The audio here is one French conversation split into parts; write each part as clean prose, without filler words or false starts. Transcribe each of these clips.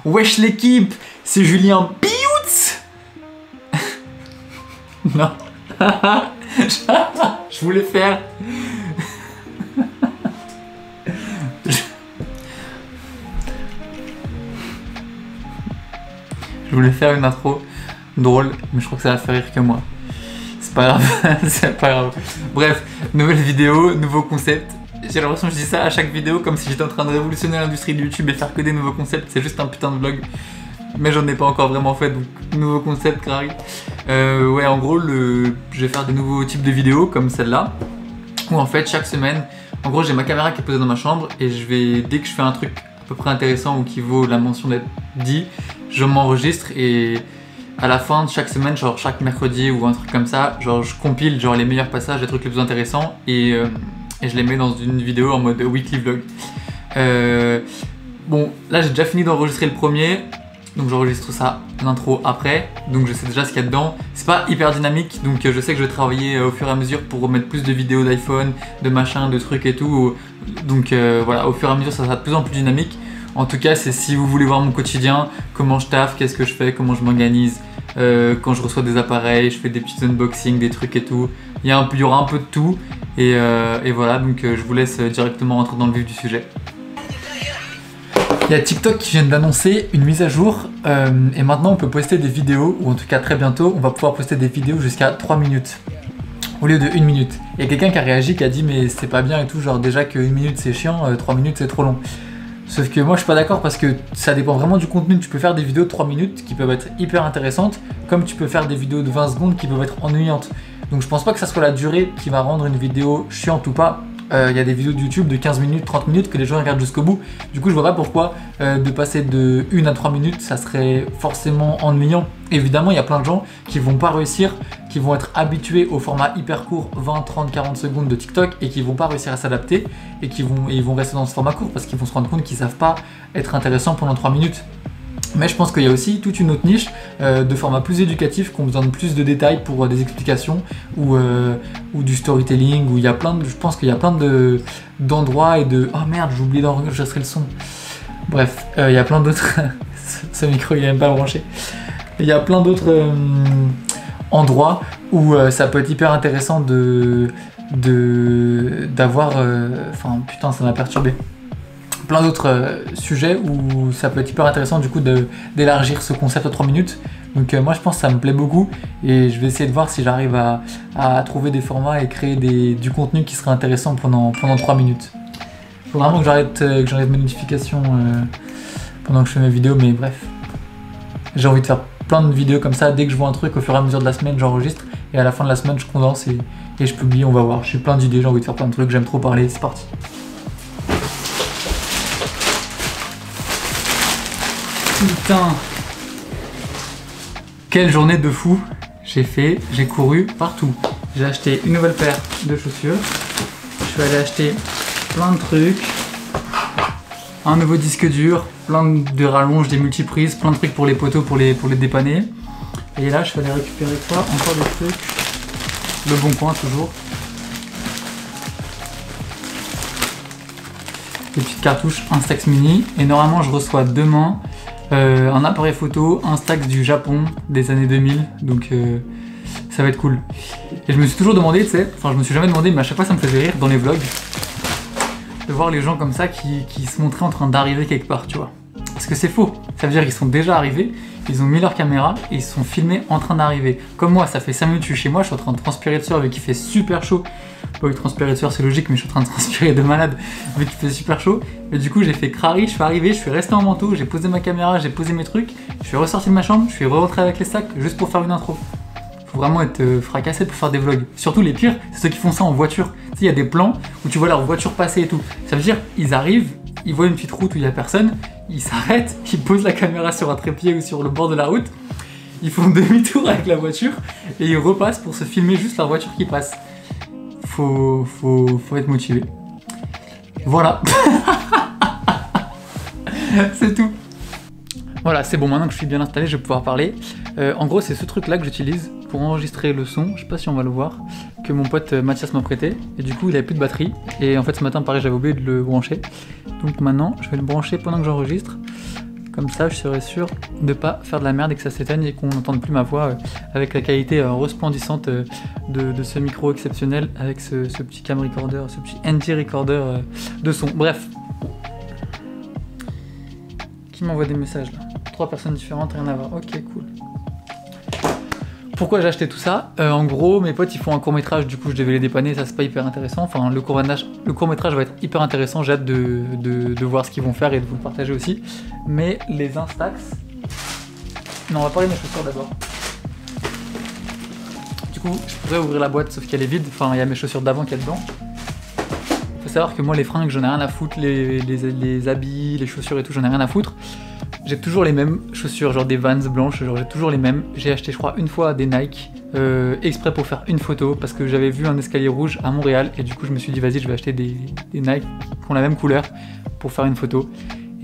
Wesh l'équipe, c'est Julien Bioutz. Non. Je voulais faire... Je voulais faire une intro drôle, mais je crois que ça va faire rire que moi. C'est pas grave, c'est pas grave. Bref, nouvelle vidéo, nouveau concept. J'ai l'impression que je dis ça à chaque vidéo comme si j'étais en train de révolutionner l'industrie de YouTube et faire que des nouveaux concepts. C'est juste un putain de vlog. Mais j'en ai pas encore vraiment fait, donc nouveau concept, Crary. Ouais, en gros, je vais faire des nouveaux types de vidéos comme celle-là. Où en fait, chaque semaine, en gros, j'ai ma caméra qui est posée dans ma chambre et je vais, dès que je fais un truc à peu près intéressant ou qui vaut la mention d'être dit, je m'enregistre et à la fin de chaque semaine, genre chaque mercredi ou un truc comme ça, genre je compile genre les meilleurs passages, les trucs les plus intéressants et je les mets dans une vidéo en mode weekly vlog. Bon, là j'ai déjà fini d'enregistrer le premier, donc j'enregistre ça, l'intro après, donc je sais déjà ce qu'il y a dedans. C'est pas hyper dynamique, donc je sais que je vais travailler au fur et à mesure pour mettre plus de vidéos d'iPhone, de machin, de trucs et tout. Donc voilà, au fur et à mesure ça sera de plus en plus dynamique. En tout cas, c'est si vous voulez voir mon quotidien, comment je taffe, qu'est-ce que je fais, comment je m'organise, quand je reçois des appareils, je fais des petits unboxings, des trucs et tout. Il y aura un peu de tout et voilà, donc je vous laisse directement rentrer dans le vif du sujet. Il y a TikTok qui vient d'annoncer une mise à jour et maintenant on peut poster des vidéos, ou en tout cas très bientôt, on va pouvoir poster des vidéos jusqu'à 3 minutes au lieu de 1 minute. Il y a quelqu'un qui a réagi, qui a dit mais c'est pas bien et tout, genre déjà que 1 minute c'est chiant, 3 minutes c'est trop long. Sauf que moi je suis pas d'accord parce que ça dépend vraiment du contenu. Tu peux faire des vidéos de 3 minutes qui peuvent être hyper intéressantes, comme tu peux faire des vidéos de 20 secondes qui peuvent être ennuyantes. Donc je pense pas que ça soit la durée qui va rendre une vidéo chiante ou pas. Il y a des vidéos de YouTube de 15 minutes, 30 minutes que les gens regardent jusqu'au bout. Du coup je vois pas pourquoi de passer de 1 à 3 minutes ça serait forcément ennuyant. Évidemment il y a plein de gens qui vont pas réussir, qui vont être habitués au format hyper court 20, 30, 40 secondes de TikTok et qui vont pas réussir à s'adapter et ils vont rester dans ce format court parce qu'ils vont se rendre compte qu'ils savent pas être intéressants pendant 3 minutes. Mais je pense qu'il y a aussi toute une autre niche de formats plus éducatifs qui ont besoin de plus de détails pour des explications ou du storytelling, où il y a plein de, je pense qu'il y a plein d'endroits et de... Oh merde, j'ai oublié d'enregistrer le son. Bref, il y a plein d'autres... Ce micro il est même pas branché. Il y a plein d'autres endroits où ça peut être hyper intéressant d'avoir... Enfin putain, ça m'a perturbé. Plein d'autres sujets où ça peut être hyper intéressant du coup d'élargir ce concept à 3 minutes. Donc moi je pense que ça me plaît beaucoup et je vais essayer de voir si j'arrive à trouver des formats et créer du contenu qui serait intéressant pendant 3 minutes. Faut vraiment que j'enlève mes notifications pendant que je fais mes vidéos, mais bref. J'ai envie de faire plein de vidéos comme ça. Dès que je vois un truc, au fur et à mesure de la semaine, j'enregistre et à la fin de la semaine, je condense et je publie, on va voir. J'ai plein d'idées, j'ai envie de faire plein de trucs, j'aime trop parler, c'est parti. Putain, quelle journée de fou j'ai couru partout. J'ai acheté une nouvelle paire de chaussures, je suis allé acheter plein de trucs, un nouveau disque dur, plein de rallonges, des multiprises, plein de trucs pour les poteaux, pour les dépanner. Et là je suis allé récupérer quoi? Encore des trucs, le Bon Coin toujours. Des petites cartouches Instax Mini et normalement je reçois demain un appareil photo Instax du Japon des années 2000, donc ça va être cool. Et je me suis toujours demandé, tu sais, enfin je me suis jamais demandé, mais à chaque fois ça me faisait rire dans les vlogs de voir les gens comme ça qui se montraient en train d'arriver quelque part, tu vois. Parce que c'est faux, ça veut dire qu'ils sont déjà arrivés, ils ont mis leur caméra et ils se sont filmés en train d'arriver. Comme moi, ça fait 5 minutes que je suis chez moi, je suis en train de transpirer de sueur vu qu'il fait super chaud. Pas que transpirer de sueur c'est logique, mais je suis en train de transpirer de malade vu qu'il fait super chaud. Et du coup j'ai fait crari, je suis arrivé, je suis resté en manteau, j'ai posé ma caméra, j'ai posé mes trucs, je suis ressorti de ma chambre, je suis rentré avec les sacs juste pour faire une intro. Faut vraiment être fracassé pour faire des vlogs. Surtout les pires, c'est ceux qui font ça en voiture. Tu sais, il y a des plans où tu vois leur voiture passer et tout. Ça veut dire, ils arrivent, ils voient une petite route où il n'y a personne, ils s'arrêtent, ils posent la caméra sur un trépied ou sur le bord de la route, ils font demi-tour avec la voiture et ils repassent pour se filmer juste leur voiture qui passe. Faut être motivé. Voilà. C'est tout. Voilà, c'est bon, maintenant que je suis bien installé, je vais pouvoir parler. En gros, c'est ce truc-là que j'utilise pour enregistrer le son, je sais pas si on va le voir, que mon pote Mathias m'a prêté. Et du coup, il avait plus de batterie. Et en fait, ce matin, pareil, j'avais oublié de le brancher. Donc maintenant, je vais le brancher pendant que j'enregistre. Comme ça, je serai sûr de pas faire de la merde et que ça s'éteigne et qu'on n'entende plus ma voix avec la qualité resplendissante de ce micro exceptionnel avec ce petit camcorder, ce petit ND recorder de son. Bref. Qui m'envoie des messages là? 3 personnes différentes, rien à voir. Ok, cool. Pourquoi j'ai acheté tout ça? En gros, mes potes ils font un court-métrage, du coup je devais les dépanner, ça c'est pas hyper intéressant. Enfin, le court-métrage va être hyper intéressant, j'ai hâte de voir ce qu'ils vont faire et de vous le partager aussi. Mais les Instax... Non, on va parler de mes chaussures d'abord. Du coup, je pourrais ouvrir la boîte sauf qu'elle est vide, enfin il y a mes chaussures d'avant qu'il y a dedans. Faut savoir que moi les fringues j'en ai rien à foutre, les habits, les chaussures et tout j'en ai rien à foutre. J'ai toujours les mêmes chaussures, genre des Vans blanches, genre j'ai toujours les mêmes. J'ai acheté je crois une fois des Nike exprès pour faire une photo parce que j'avais vu un escalier rouge à Montréal et du coup je me suis dit vas-y je vais acheter des Nike qui ont la même couleur pour faire une photo.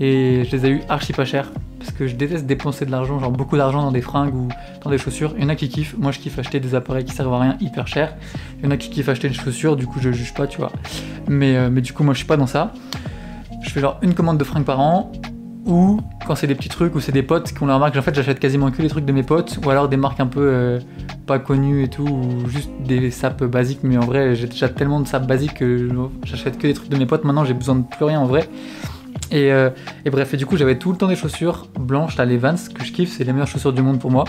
Et je les ai eu archi pas cher parce que je déteste dépenser de l'argent, genre beaucoup d'argent dans des fringues ou dans des chaussures. Il y en a qui kiffent, moi je kiffe acheter des appareils qui servent à rien hyper cher. Il y en a qui kiffent acheter des chaussures, du coup je juge pas tu vois. Mais du coup moi je suis pas dans ça. Je fais genre une commande de fringues par an. Ou quand c'est des petits trucs ou c'est des potes qui ont leur marque, en fait j'achète quasiment que les trucs de mes potes ou alors des marques un peu pas connues et tout ou juste des sapes basiques, mais en vrai j'ai déjà tellement de sapes basiques que j'achète que des trucs de mes potes maintenant, j'ai besoin de plus rien en vrai. Et bref, et du coup j'avais tout le temps des chaussures blanches là, les Vans que je kiffe, c'est les meilleures chaussures du monde pour moi.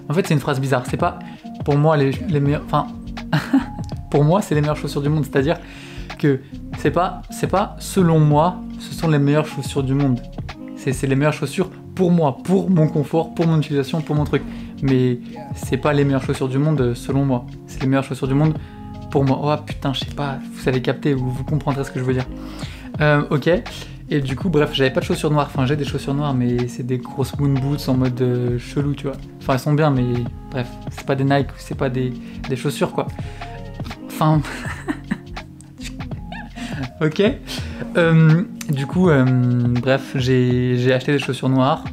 En fait c'est une phrase bizarre, c'est pas pour moi les meilleures, enfin pour moi c'est les meilleures chaussures du monde, c'est-à-dire que c'est pas selon moi ce sont les meilleures chaussures du monde, c'est les meilleures chaussures pour moi, pour mon confort, pour mon utilisation, pour mon truc, mais c'est pas les meilleures chaussures du monde selon moi, c'est les meilleures chaussures du monde pour moi. Oh putain je sais pas, vous avez capté, vous comprendrez ce que je veux dire. Ok, et du coup bref j'avais pas de chaussures noires, enfin j'ai des chaussures noires mais c'est des grosses moon boots en mode chelou tu vois, enfin elles sont bien mais bref c'est pas des Nike, c'est pas des chaussures quoi, enfin ok. Du coup, bref, j'ai acheté des chaussures noires.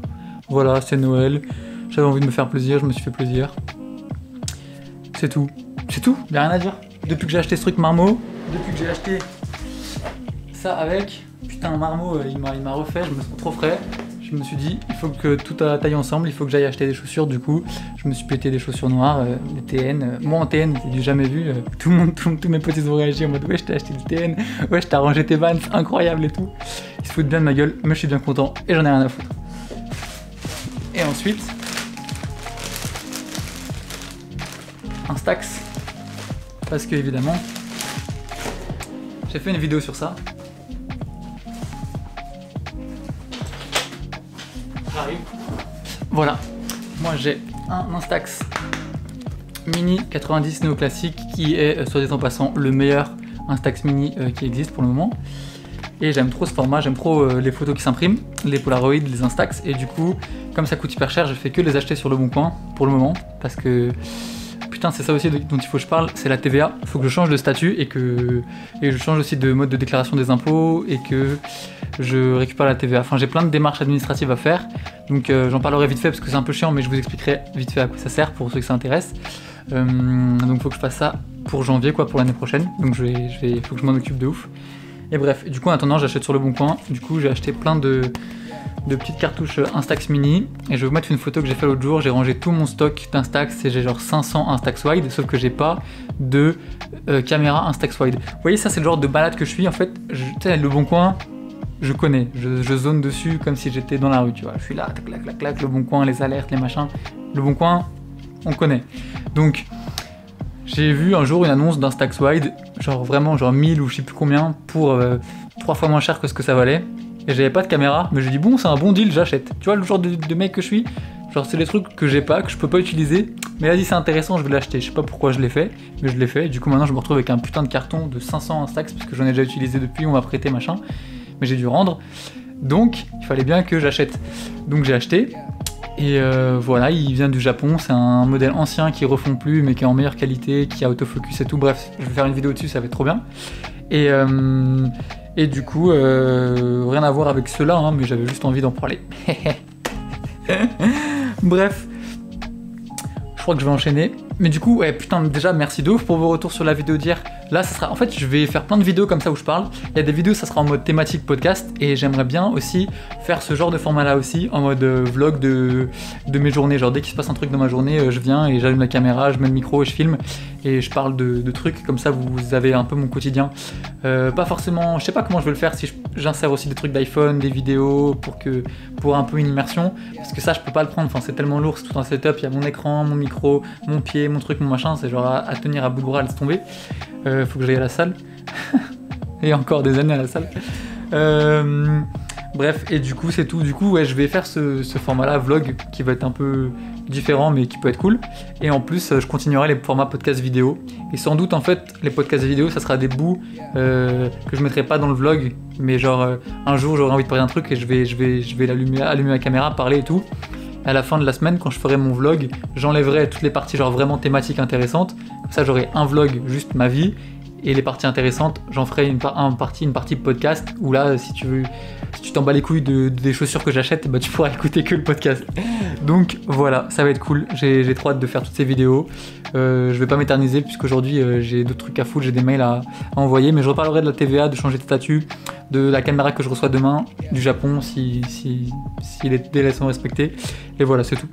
Voilà, c'est Noël. J'avais envie de me faire plaisir, je me suis fait plaisir. C'est tout. C'est tout, y'a rien à dire. Depuis que j'ai acheté ce truc Marmot, depuis que j'ai acheté ça avec, putain, Marmot, il m'a refait, je me sens trop frais. Je me suis dit, il faut que tout aille ensemble, il faut que j'aille acheter des chaussures. Du coup, je me suis pété des chaussures noires, des TN. Moi en TN, c'est du jamais vu. Tous mes potes ils ont réagi en mode ouais, je t'ai acheté du TN, ouais, je t'ai arrangé tes Vans, incroyable et tout. Ils se foutent bien de ma gueule, mais je suis bien content et j'en ai rien à foutre. Et ensuite, Instax, parce que évidemment, j'ai fait une vidéo sur ça. J'arrive. Voilà, moi j'ai un Instax Mini 90 néoclassique qui est, soit dit en passant, le meilleur Instax Mini qui existe pour le moment. Et j'aime trop ce format, j'aime trop les photos qui s'impriment, les Polaroid, les Instax. Et du coup, comme ça coûte hyper cher, je fais que les acheter sur le bon coin pour le moment. Parce que, putain, c'est ça aussi dont il faut que je parle, c'est la TVA. Il faut que je change de statut et que je change aussi de mode de déclaration des impôts et que je récupère la TVA. Enfin, j'ai plein de démarches administratives à faire. Donc j'en parlerai vite fait parce que c'est un peu chiant, mais je vous expliquerai vite fait à quoi ça sert pour ceux que ça intéresse. Donc il faut que je fasse ça pour janvier, quoi, pour l'année prochaine. Donc il faut que je m'en occupe de ouf. Et bref, du coup en attendant j'achète sur le bon coin. Du coup j'ai acheté plein de petites cartouches Instax Mini. Et je vais vous mettre une photo que j'ai fait l'autre jour. J'ai rangé tout mon stock d'Instax et j'ai genre 500 Instax Wide. Sauf que j'ai pas de caméra Instax Wide. Vous voyez, ça c'est le genre de balade que je suis en fait. Tu sais, le bon coin, je connais, je zone dessus comme si j'étais dans la rue, tu vois. Je suis là, clac, clac, clac, le bon coin, les alertes, les machins. Le bon coin, on connaît. Donc, j'ai vu un jour une annonce d'Instax Wide, genre vraiment, genre 1000 ou je sais plus combien, pour 3 fois moins cher que ce que ça valait. Et j'avais pas de caméra, mais je dis bon, c'est un bon deal, j'achète. Tu vois le genre de mec que je suis? Genre c'est des trucs que j'ai pas, que je peux pas utiliser. Mais vas-y, c'est intéressant, je vais l'acheter. Je sais pas pourquoi je l'ai fait, mais je l'ai fait. Du coup maintenant je me retrouve avec un putain de carton de 500 Instax, parce que j'en ai déjà utilisé depuis, on m'a prêté machin. Mais j'ai dû rendre, donc il fallait bien que j'achète. Donc j'ai acheté, et voilà, il vient du Japon, c'est un modèle ancien qui refond plus, mais qui est en meilleure qualité, qui a autofocus et tout, bref, je vais faire une vidéo dessus, ça va être trop bien. Et du coup, rien à voir avec ceux-là, hein, mais j'avais juste envie d'en parler. Bref, je crois que je vais enchaîner. Mais du coup, ouais, putain, déjà, merci de ouf pour vos retours sur la vidéo d'hier. là, ça sera. En fait, je vais faire plein de vidéos comme ça où je parle. Il y a des vidéos, ça sera en mode thématique podcast. Et j'aimerais bien aussi faire ce genre de format-là aussi, en mode vlog de mes journées. Genre, dès qu'il se passe un truc dans ma journée, je viens et j'allume la caméra, je mets le micro et je filme. Et je parle de trucs. Comme ça, vous avez un peu mon quotidien. Pas forcément. Je sais pas comment je vais le faire. Si j'insère aussi des trucs d'iPhone, des vidéos pour un peu une immersion. Parce que ça, je peux pas le prendre. Enfin, c'est tellement lourd, c'est tout un setup. Il y a mon écran, mon micro, mon pied, mon truc, mon machin. C'est genre à tenir à bout de bras, à laisser tomber. Faut que j'aille à la salle. Et encore des années à la salle. Bref, et du coup, c'est tout. Du coup, ouais, je vais faire ce format-là, vlog, qui va être un peu différent, mais qui peut être cool. Et en plus, je continuerai les formats podcast vidéo. Et sans doute, en fait, les podcasts vidéo, ça sera des bouts que je mettrai pas dans le vlog. Mais genre, un jour, j'aurai envie de parler d'un truc et je vais allumer la caméra, parler et tout. À la fin de la semaine, quand je ferai mon vlog, j'enlèverai toutes les parties genre vraiment thématiques intéressantes. Comme ça, j'aurai un vlog, juste ma vie. Et les parties intéressantes, j'en ferai une partie podcast où là, si tu t'en bats les couilles des chaussures que j'achète, bah, tu pourras écouter que le podcast. Donc voilà, ça va être cool. J'ai trop hâte de faire toutes ces vidéos. Je vais pas m'éterniser puisqu'aujourd'hui j'ai d'autres trucs à foutre, j'ai des mails à envoyer. Mais je reparlerai de la TVA, de changer de statut, de la caméra que je reçois demain, du Japon si les délais sont respectés. Et voilà, c'est tout.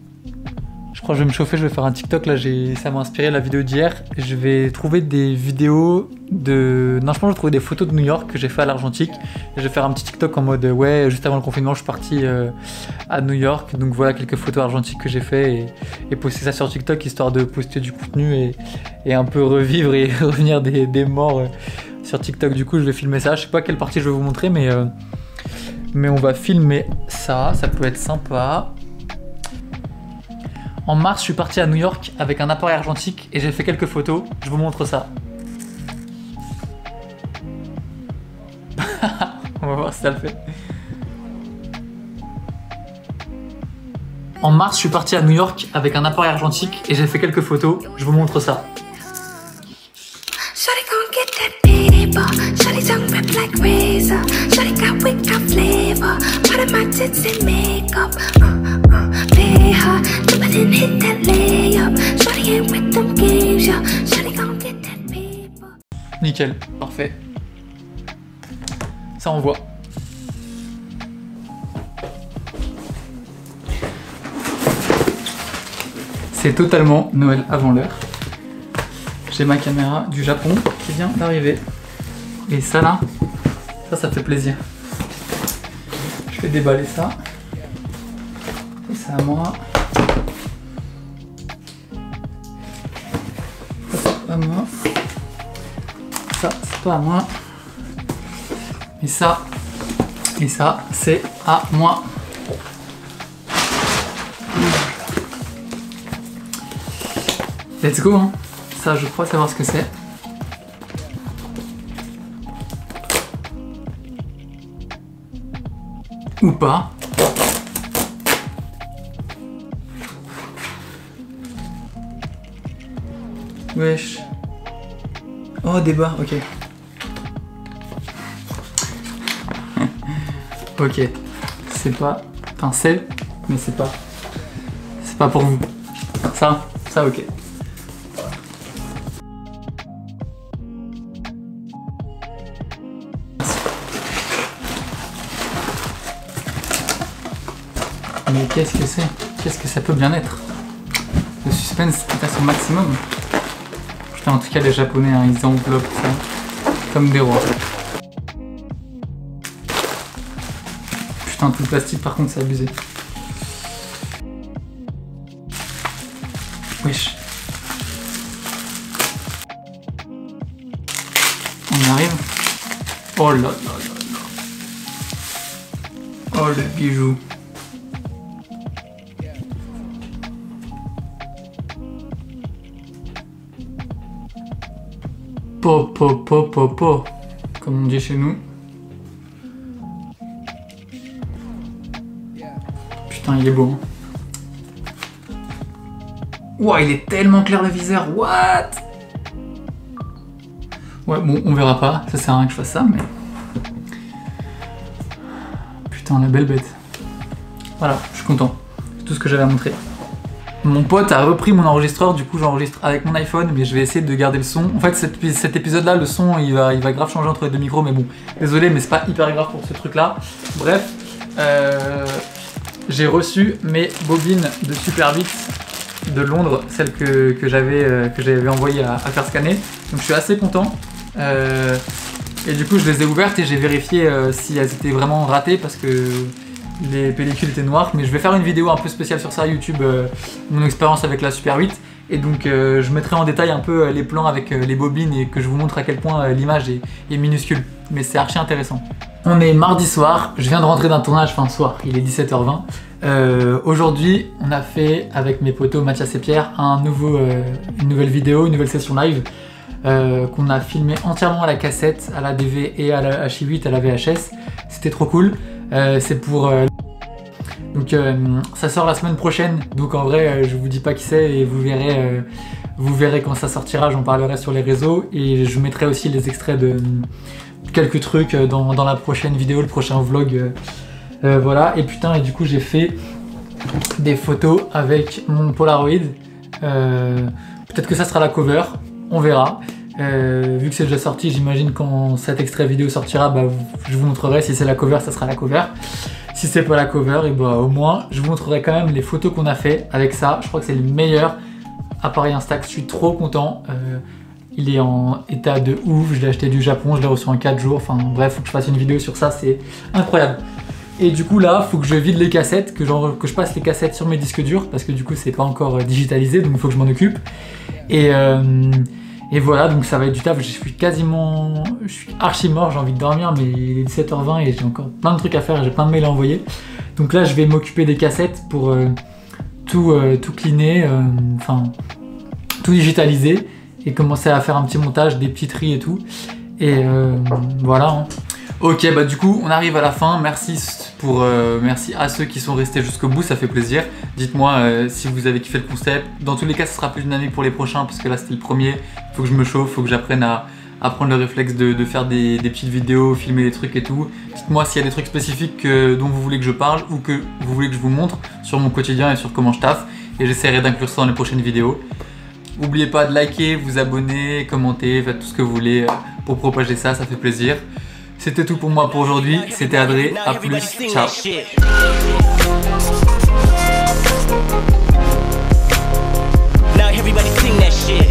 Je crois que je vais me chauffer, je vais faire un TikTok, là ça m'a inspiré la vidéo d'hier. Je vais trouver des vidéos non, je pense que je vais trouver des photos de New York que j'ai fait à l'Argentique. Et je vais faire un petit TikTok en mode ouais, juste avant le confinement, je suis parti à New York. Donc voilà quelques photos argentiques que j'ai fait et poster ça sur TikTok histoire de poster du contenu et un peu revivre et revenir des morts sur TikTok. Du coup, je vais filmer ça. Je sais pas quelle partie je vais vous montrer, mais on va filmer ça. Ça peut être sympa. En mars, je suis parti à New York avec un appareil argentique et j'ai fait quelques photos. Je vous montre ça. On va voir si ça le fait. En mars, je suis parti à New York avec un appareil argentique et j'ai fait quelques photos. Je vous montre ça. Nickel, parfait. Ça envoie. C'est totalement Noël avant l'heure. J'ai ma caméra du Japon qui vient d'arriver. Et ça là, ça fait plaisir. Je vais déballer ça. Et ça à moi. Ça c'est à moi. Ça c'est pas à moi. Et ça c'est à moi. Let's go hein. Ça je crois savoir ce que c'est. Ou pas. Wesh. Oh débat, ok. Ok. C'est pas. Enfin c'est, mais c'est pas. C'est pas pour vous. Ça ok. Mais qu'est-ce que c'est? Qu'est-ce que ça peut bien être? Le suspense est à son maximum. Putain, en tout cas, les Japonais, hein, ils enveloppent ça comme des rois. Putain, tout le plastique, par contre, c'est abusé. Wesh. On y arrive. Oh là là là là. Oh le bijou. Po, comme on dit chez nous. Putain, il est beau. Hein. Ouah, il est tellement clair le viseur. What? Ouais, bon, on verra pas. Ça sert à rien que je fasse ça, mais... Putain, la belle bête. Voilà, je suis content. C'est tout ce que j'avais à montrer. Mon pote a repris mon enregistreur, du coup j'enregistre avec mon iPhone, mais je vais essayer de garder le son. En fait cet épisode là, le son il va grave changer entre les deux micros, mais bon, désolé, mais c'est pas hyper grave pour ce truc là. Bref, j'ai reçu mes bobines de Super 8 de Londres, celles que j'avais envoyées à faire scanner, donc je suis assez content. Et du coup je les ai ouvertes et j'ai vérifié si elles étaient vraiment ratées parce que les pellicules étaient noires, mais je vais faire une vidéo un peu spéciale sur ça YouTube, mon expérience avec la Super 8, et donc je mettrai en détail un peu les plans avec les bobines et que je vous montre à quel point l'image est minuscule, mais c'est archi intéressant. On est mardi soir, je viens de rentrer d'un tournage, enfin soir, il est 17h20. Aujourd'hui on a fait avec mes potos Mathias et Pierre une nouvelle vidéo, une nouvelle session live qu'on a filmé entièrement à la cassette, à la DV et à la H8, à la VHS. C'était trop cool. C'est pour donc ça sort la semaine prochaine, donc en vrai je vous dis pas qui c'est et vous verrez quand ça sortira, j'en parlerai sur les réseaux et je mettrai aussi les extraits de quelques trucs dans la prochaine vidéo, le prochain vlog, voilà. Et putain, et du coup j'ai fait des photos avec mon Polaroid, peut-être que ça sera la cover, on verra. Vu que c'est déjà sorti, j'imagine quand cet extrait vidéo sortira, bah, je vous montrerai. Si c'est la cover, ça sera la cover. Si c'est pas la cover, et bah, au moins je vous montrerai quand même les photos qu'on a fait avec ça. Je crois que c'est le meilleur appareil Instax, je suis trop content. Il est en état de ouf, je l'ai acheté du Japon, je l'ai reçu en 4 jours. Enfin bref, faut que je fasse une vidéo sur ça, c'est incroyable. Et du coup là, faut que je vide les cassettes, que je passe les cassettes sur mes disques durs, parce que du coup c'est pas encore digitalisé, donc il faut que je m'en occupe. Et voilà, donc ça va être du taf, je suis archi mort, j'ai envie de dormir, mais il est 17h20 et j'ai encore plein de trucs à faire, j'ai plein de mails à envoyer. Donc là je vais m'occuper des cassettes pour tout cleaner, enfin tout digitaliser et commencer à faire un petit montage, des petits tris et tout. Et voilà. Hein. Ok, bah du coup on arrive à la fin, merci à ceux qui sont restés jusqu'au bout, ça fait plaisir. Dites-moi si vous avez kiffé le concept. Dans tous les cas, ce sera plus dynamique pour les prochains parce que là c'était le premier. Il faut que je me chauffe, il faut que j'apprenne à prendre le réflexe de faire des petites vidéos, filmer des trucs et tout. Dites-moi s'il y a des trucs spécifiques dont vous voulez que je parle ou que vous voulez que je vous montre sur mon quotidien et sur comment je taffe. Et j'essaierai d'inclure ça dans les prochaines vidéos. N'oubliez pas de liker, vous abonner, commenter, faites tout ce que vous voulez pour propager ça, ça fait plaisir. C'était tout pour moi pour aujourd'hui, c'était Adré, à plus, ciao. Now everybody sing that shit.